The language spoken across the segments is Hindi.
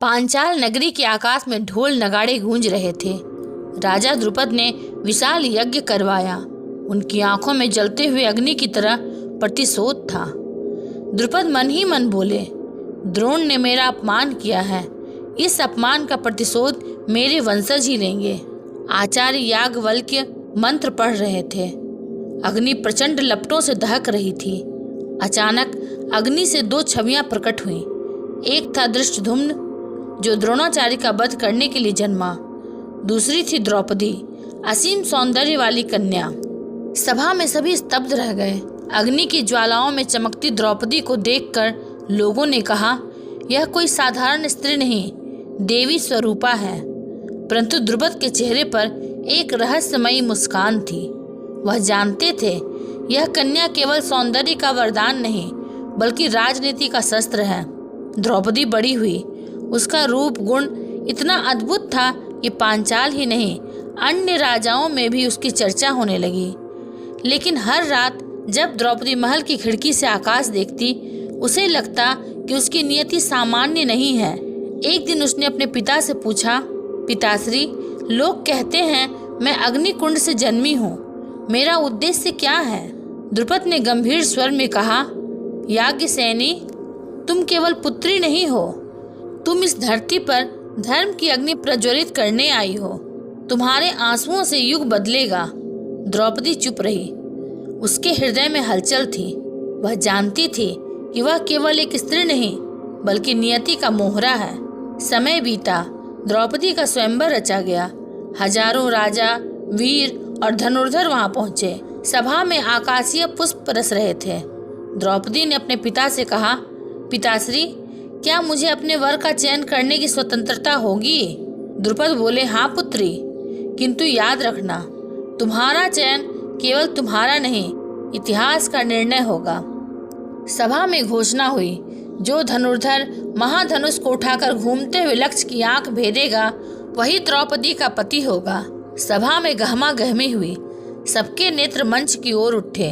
पांचाल नगरी के आकाश में ढोल नगाड़े गूंज रहे थे। राजा द्रुपद ने विशाल यज्ञ करवाया। उनकी आंखों में जलते हुए अग्नि की तरह प्रतिशोध था। द्रुपद मन ही मन बोले, द्रोण ने मेरा अपमान किया है, इस अपमान का प्रतिशोध मेरे वंशज ही लेंगे। आचार्य याज्ञवल्क्य मंत्र पढ़ रहे थे। अग्नि प्रचंड लपटों से दहक रही थी। अचानक अग्नि से दो छवियां प्रकट हुईं। एक था धृष्टद्युम्न, जो द्रोणाचार्य का वध करने के लिए जन्मा। दूसरी थी द्रौपदी, असीम सौंदर्य वाली कन्या। सभा में सभी स्तब्ध रह गए। अग्नि की ज्वालाओं में चमकती द्रौपदी को देखकर लोगों ने कहा, यह कोई साधारण स्त्री नहीं, देवी स्वरूपा है। परंतु द्रुपद के चेहरे पर एक रहस्यमयी मुस्कान थी। वह जानते थे यह कन्या केवल सौंदर्य का वरदान नहीं, बल्कि राजनीति का शस्त्र है। द्रौपदी बड़ी हुई। उसका रूप गुण इतना अद्भुत था कि पांचाल ही नहीं, अन्य राजाओं में भी उसकी चर्चा होने लगी। लेकिन हर रात जब द्रौपदी महल की खिड़की से आकाश देखती, उसे लगता कि उसकी नियति सामान्य नहीं है। एक दिन उसने अपने पिता से पूछा, पिताश्री, लोग कहते हैं मैं अग्निकुंड से जन्मी हूँ, मेरा उद्देश्य क्या है? द्रुपद ने गंभीर स्वर में कहा, याज्ञसेनी, तुम केवल पुत्री नहीं हो, तुम इस धरती पर धर्म की अग्नि प्रज्वलित करने आई हो। तुम्हारे आंसुओं से युग बदलेगा। द्रौपदी चुप रही। उसके हृदय में हलचल थी। वह जानती थी कि वह केवल एक स्त्री नहीं, बल्कि नियति का मोहरा है। समय बीता। द्रौपदी का स्वयंवर रचा गया। हजारों राजा, वीर और धनुर्धर वहां पहुंचे। सभा में आकाशीय पुष्प रस रहे थे। द्रौपदी ने अपने पिता से कहा, पिताश्री, क्या मुझे अपने वर का चयन करने की स्वतंत्रता होगी? द्रुपद बोले, हाँ पुत्री, किंतु याद रखना, तुम्हारा चयन केवल तुम्हारा नहीं, इतिहास का निर्णय होगा। सभा में घोषणा हुई, जो धनुर्धर महाधनुष को उठाकर घूमते हुए लक्ष्य की आंख भेदेगा, वही द्रौपदी का पति होगा। सभा में गहमा गहमी हुई। सबके नेत्र मंच की ओर उठे।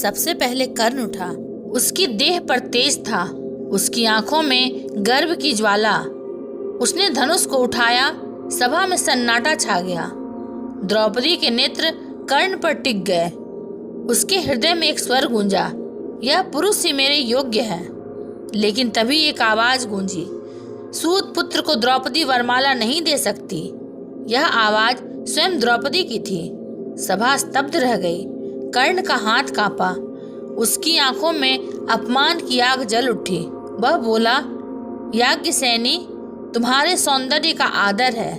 सबसे पहले कर्ण उठा। उसकी देह पर तेज था, उसकी आंखों में गर्व की ज्वाला। उसने धनुष को उठाया। सभा में सन्नाटा छा गया। द्रौपदी के नेत्र कर्ण पर टिक गए। उसके हृदय में एक स्वर गूंजा, यह पुरुष ही मेरे योग्य है। लेकिन तभी एक आवाज गूंजी, सूत पुत्र को द्रौपदी वरमाला नहीं दे सकती। यह आवाज स्वयं द्रौपदी की थी। सभा स्तब्ध रह गई। कर्ण का हाथ कांपा। उसकी आंखों में अपमान की आग जल उठी। वह बोला, याज्ञसेनी, तुम्हारे सौंदर्य का आदर है,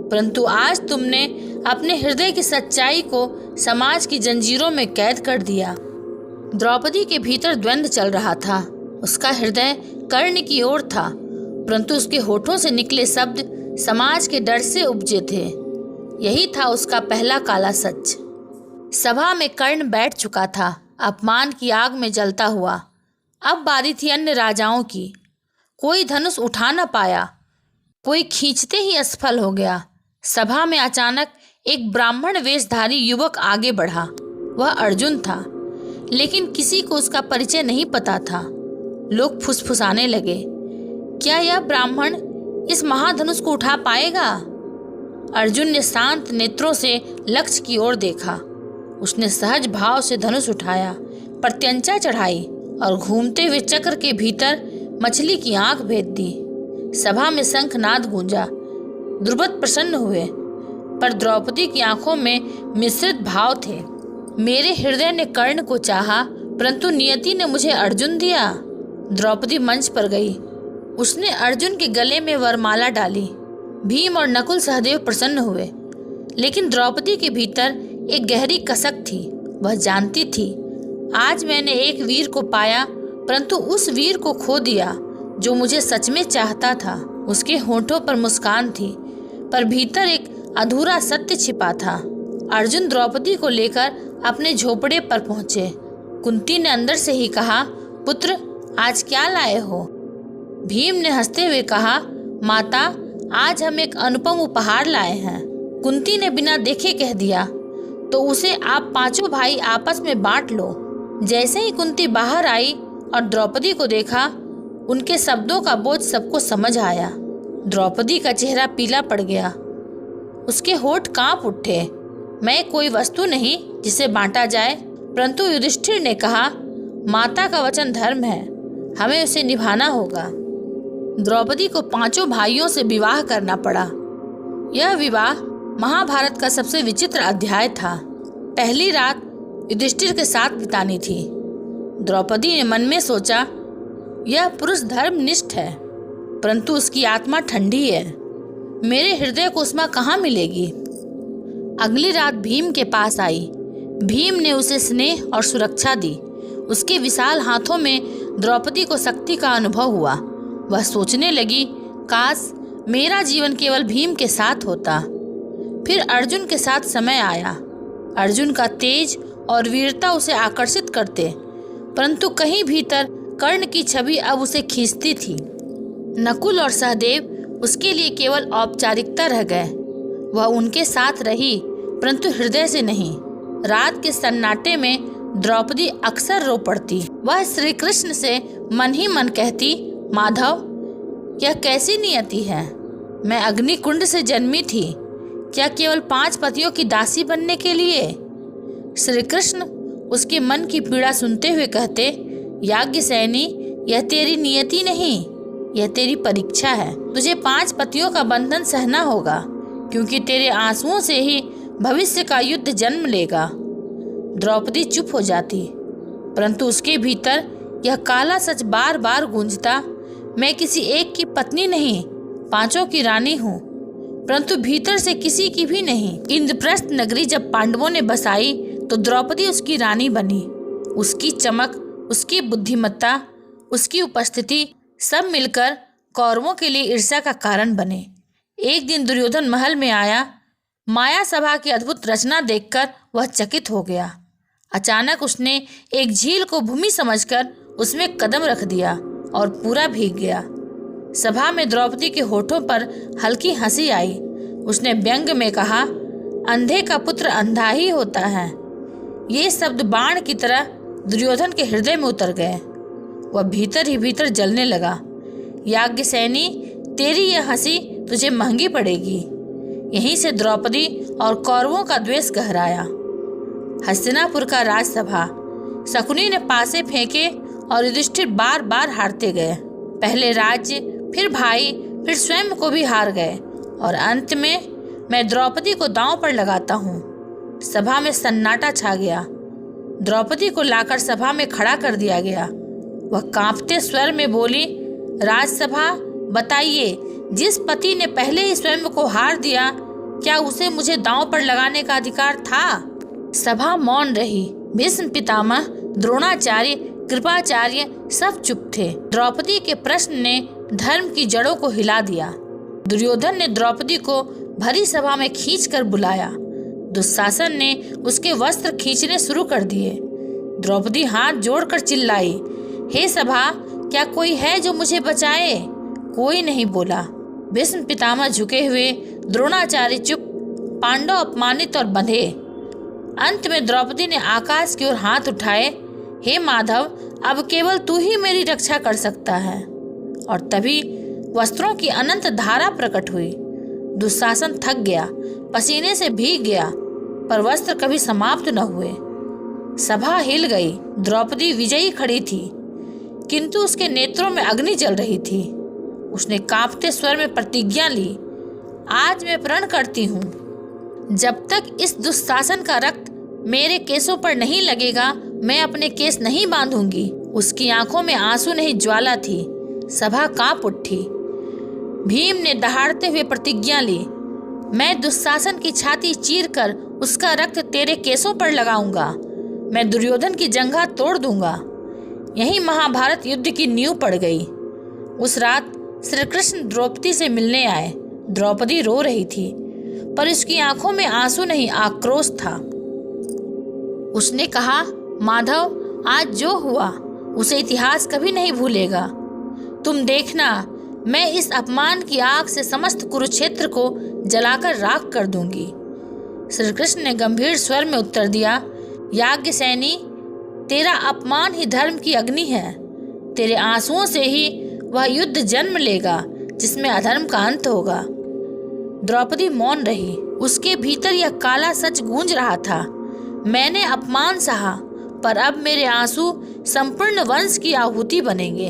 परंतु आज तुमने अपने हृदय की सच्चाई को समाज की जंजीरों में कैद कर दिया। द्रौपदी के भीतर द्वंद्व चल रहा था। उसका हृदय कर्ण की ओर था, परंतु उसके होठों से निकले शब्द समाज के डर से उपजे थे। यही था उसका पहला काला सच। सभा में कर्ण बैठ चुका था, अपमान की आग में जलता हुआ। अब बारी थी अन्य राजाओं की। कोई धनुष उठा न पाया, कोई खींचते ही असफल हो गया। सभा में अचानक एक ब्राह्मण वेशधारी युवक आगे बढ़ा। वह अर्जुन था, लेकिन किसी को उसका परिचय नहीं पता था। लोग फुसफुसाने लगे, क्या यह ब्राह्मण इस महाधनुष को उठा पाएगा? अर्जुन ने शांत नेत्रों से लक्ष्य की ओर देखा। उसने सहज भाव से धनुष उठाया, प्रत्यंचा चढ़ाई और घूमते हुए चक्र के भीतर मछली की आंख भेद दी। सभा में शंखनाद गूंजा। द्रुपद प्रसन्न हुए, पर द्रौपदी की आंखों में मिश्रित भाव थे। मेरे हृदय ने कर्ण को चाहा, परंतु नियति ने मुझे अर्जुन दिया। द्रौपदी मंच पर गई। उसने अर्जुन के गले में वरमाला डाली। भीम और नकुल सहदेव प्रसन्न हुए, लेकिन द्रौपदी के भीतर एक गहरी कसक थी। वह जानती थी, आज मैंने एक वीर को पाया, परंतु उस वीर को खो दिया जो मुझे सच में चाहता था। उसके होठों पर मुस्कान थी, पर भीतर एक अधूरा सत्य छिपा था। अर्जुन द्रौपदी को लेकर अपने झोपड़े पर पहुंचे। कुंती ने अंदर से ही कहा, पुत्र, आज क्या लाए हो? भीम ने हंसते हुए कहा, माता, आज हम एक अनुपम उपहार लाए हैं। कुंती ने बिना देखे कह दिया, तो उसे आप पांचों भाई आपस में बांट लो। जैसे ही कुंती बाहर आई और द्रौपदी को देखा, उनके शब्दों का बोझ सबको समझ आया। द्रौपदी का चेहरा पीला पड़ गया, उसके होंठ कांप उठे। मैं कोई वस्तु नहीं जिसे बांटा जाए। परंतु युधिष्ठिर ने कहा, माता का वचन धर्म है, हमें उसे निभाना होगा। द्रौपदी को 5 भाइयों से विवाह करना पड़ा। यह विवाह महाभारत का सबसे विचित्र अध्याय था। पहली रात युधिष्ठिर के साथ बितानी थी। द्रौपदी ने मन में सोचा, यह पुरुष धर्मनिष्ठ है, परंतु उसकी आत्मा ठंडी है। मेरे हृदय को उष्मा कहाँ मिलेगी। अगली रात भीम के पास आई। भीम ने उसे स्नेह और सुरक्षा दी। उसके विशाल हाथों में द्रौपदी को शक्ति का अनुभव हुआ। वह सोचने लगी, काश मेरा जीवन केवल भीम के साथ होता। फिर अर्जुन के साथ समय आया। अर्जुन का तेज और वीरता उसे आकर्षित करते, परंतु कहीं भीतर कर्ण की छवि अब उसे खींचती थी। नकुल और सहदेव उसके लिए केवल औपचारिकता रह गए। वह उनके साथ रही, परंतु हृदय से नहीं। रात के सन्नाटे में द्रौपदी अक्सर रो पड़ती। वह श्री कृष्ण से मन ही मन कहती, माधव, यह कैसी नियति है। मैं अग्निकुंड से जन्मी थी, क्या केवल 5 पतियों की दासी बनने के लिए। श्री कृष्ण उसके मन की पीड़ा सुनते हुए कहते, याज्ञसेनी, यह तेरी नियति नहीं, यह तेरी परीक्षा है। तुझे 5 पतियों का बंधन सहना होगा, क्योंकि तेरे आंसुओं से ही भविष्य का युद्ध जन्म लेगा। द्रौपदी चुप हो जाती, परंतु उसके भीतर यह काला सच बार बार गूंजता, मैं किसी एक की पत्नी नहीं, 5 की रानी हूँ, परंतु भीतर से किसी की भी नहीं। इंद्रप्रस्थ नगरी जब पांडवों ने बसाई तो द्रौपदी उसकी रानी बनी। उसकी चमक, उसकी बुद्धिमत्ता, उसकी उपस्थिति सब मिलकर कौरवों के लिए ईर्ष्या का कारण बने। एक दिन दुर्योधन महल में आया। माया सभा की अद्भुत रचना देखकर वह चकित हो गया। अचानक उसने एक झील को भूमि समझकर उसमें कदम रख दिया और पूरा भीग गया। सभा में द्रौपदी के होठों पर हल्की हंसी आई। उसने व्यंग में कहा, अंधे का पुत्र अंधा ही होता है। ये शब्द बाण की तरह दुर्योधन के हृदय में उतर गए। वह भीतर ही भीतर जलने लगा। याज्ञसेनी, तेरी यह हंसी तुझे महंगी पड़ेगी। यहीं से द्रौपदी और कौरवों का द्वेष गहराया। हस्तिनापुर का राजसभा। शकुनी ने पासे फेंके और युधिष्ठिर बार बार हारते गए। पहले राज्य, फिर भाई, फिर स्वयं को भी हार गए और अंत में मैं द्रौपदी को दांव पर लगाता हूँ। सभा में सन्नाटा छा गया। द्रौपदी को लाकर सभा में खड़ा कर दिया गया। वह कांपते स्वर में बोली, राजसभा, बताइए, जिस पति ने पहले ही स्वयं को हार दिया, क्या उसे मुझे दांव पर लगाने का अधिकार था। सभा मौन रही। भीष्म पितामह, द्रोणाचार्य, कृपाचार्य सब चुप थे। द्रौपदी के प्रश्न ने धर्म की जड़ों को हिला दिया। दुर्योधन ने द्रौपदी को भरी सभा में खींचकर बुलाया। दुशासन ने उसके वस्त्र खींचने शुरू कर दिए। द्रौपदी हाथ जोड़कर चिल्लाई, हे सभा, क्या कोई है जो मुझे बचाए। कोई नहीं बोला। भीष्म पितामह झुके हुए, द्रोणाचार्य चुप, पांडव अपमानित और बंधे। अंत में द्रौपदी ने आकाश की ओर हाथ उठाए, हे माधव, अब केवल तू ही मेरी रक्षा कर सकता है। और तभी वस्त्रों की अनंत धारा प्रकट हुई। दुशासन थक गया, पसीने से भीग गया, पर वस्त्र कभी समाप्त न हुए। सभा हिल गई। द्रौपदी विजयी खड़ी थी, किंतु उसके नेत्रों में अग्नि जल रही थी। उसने कांपते स्वर में प्रतिज्ञा ली, आज मैं प्रण करती हूँ, जब तक इस दुशासन का रक्त मेरे केसों पर नहीं लगेगा, मैं अपने केस नहीं बांधूंगी। उसकी आंखों में आंसू नहीं, ज्वाला थी। सभा कांप उठी। भीम ने दहाड़ते हुए प्रतिज्ञा ली, मैं दुशासन की छाती चीरकर उसका रक्त तेरे केसों पर लगाऊंगा। मैं दुर्योधन की जंघा तोड़ दूंगा। यही महाभारत युद्ध की नींव पड़ गई। उस रात श्री कृष्ण द्रौपदी से मिलने आए। द्रौपदी रो रही थी, पर उसकी आंखों में आंसू नहीं, आक्रोश था। उसने कहा, माधव, आज जो हुआ उसे इतिहास कभी नहीं भूलेगा। तुम देखना, मैं इस अपमान की आग से समस्त कुरुक्षेत्र को जलाकर राख कर दूंगी। श्री कृष्ण ने गंभीर स्वर में उत्तर दिया, याज्ञसेनी, तेरा अपमान ही धर्म की अग्नि है। तेरे आंसुओं से ही वह युद्ध जन्म लेगा, जिसमें अधर्म का अंत होगा। द्रौपदी मौन रही। उसके भीतर यह काला सच गूंज रहा था। मैंने अपमान सहा, पर अब मेरे आंसू संपूर्ण वंश की आहुति बनेंगे।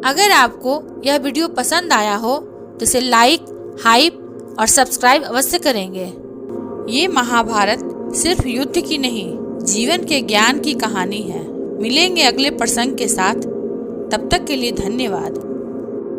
अगर आपको यह वीडियो पसंद आया हो तो इसे लाइक, हाइप और सब्सक्राइब अवश्य करेंगे। ये महाभारत सिर्फ युद्ध की नहीं, जीवन के ज्ञान की कहानी है। मिलेंगे अगले प्रसंग के साथ। तब तक के लिए धन्यवाद।